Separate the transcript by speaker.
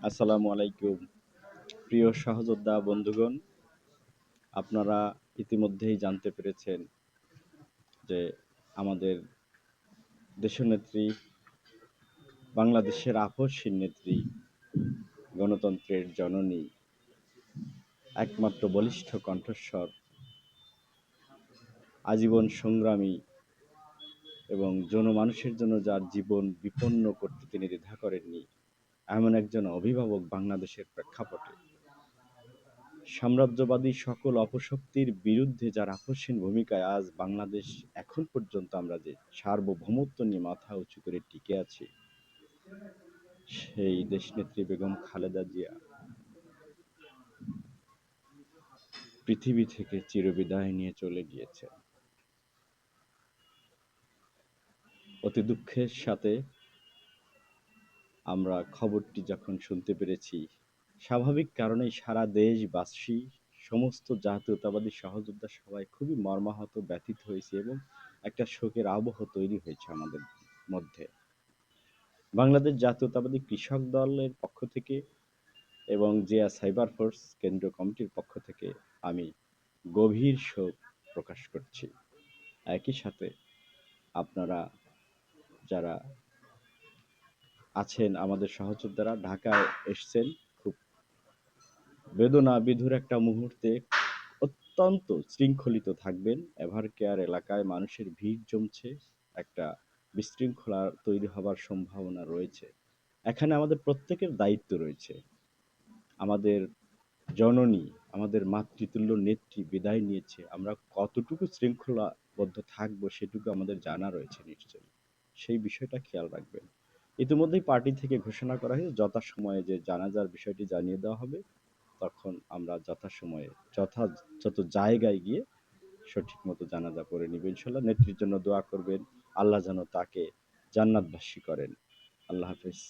Speaker 1: আসসালামু আলাইকুম। প্রিয় সহযোদ্ধা বন্ধুগণ, আপনারা ইতিমধ্যেই জানতে পেরেছেন যে আমাদের দেশনেত্রী, বাংলাদেশের আপসহীন নেত্রী, গণতন্ত্রের জননী, একমাত্র বলিষ্ঠ কণ্ঠস্বর, আজীবন সংগ্রামী এবং জনমানুষের জন্য যার জীবন বিপন্ন করতে তিনি দ্বিধা করেননি, এমন একজন অভিভাবক বাংলাদেশের প্রেক্ষাপটে সাম্রাজ্যবাদী সকল অপশক্তির বিরুদ্ধে যার আপসহীন ভূমিকায় আজ বাংলাদেশ এখন পর্যন্ত আমরা যে সার্বভৌমত্ব নিয়ে মাথা উঁচু করে টিকে আছি, সেই দেশনেত্রী বেগম খালেদা জিয়া পৃথিবী থেকে চিরবিদায় নিয়ে চলে গিয়েছে। অতি দুঃখের সাথে আমরা খবরটি যখন শুনতে পেরেছি, স্বাভাবিক কারণেই সারা দেশবাসী, সমস্ত জাতীয়তাবাদী সহযোদ্ধা সবাই খুবই মর্মাহত, ব্যথিত হয়েছে এবং একটা শোকের আবহ তৈরি হয়েছে আমাদের মধ্যে। বাংলাদেশ জাতীয়তাবাদী কৃষক দলের পক্ষ থেকে এবং জিয়া সাইবার ফোর্স কেন্দ্রীয় কমিটির পক্ষ থেকে আমি গভীর শোক প্রকাশ করছি। একই সাথে আপনারা যারা আছেন, আমাদের সহযোদ্ধারা ঢাকায় এসছেন, খুব বেদনা বিধুর একটা মুহূর্তে অত্যন্ত শৃঙ্খলিত থাকবেন। এভার কেয়ার এলাকায় মানুষের ভিড় জমছে, একটা বিশৃঙ্খলা তৈরি হবার সম্ভাবনা রয়েছে। এখানে আমাদের প্রত্যেকের দায়িত্ব রয়েছে। আমাদের জননী, আমাদের মাতৃতুল্য নেত্রী বিদায় নিয়েছে, আমরা কতটুকু শৃঙ্খলাবদ্ধ থাকবো সেটুকু আমাদের জানা রয়েছে নিশ্চয়ই। সেই বিষয়টা খেয়াল রাখবেন। ইতিমধ্যেই পার্টি থেকে ঘোষণা করা হয়েছে যথাসময়ে যে জানাজার বিষয়টি জানিয়ে দেওয়া হবে, তখন আমরা যথাসময়ে যথাযথ জায়গায় গিয়ে সঠিক মতো জানাজা পড়ে নিব ইনশাল্লাহ। নেত্রীর জন্য দোয়া করবেন, আল্লাহ যেন তাকে জান্নাতবাসী করেন। আল্লাহ হাফেজ।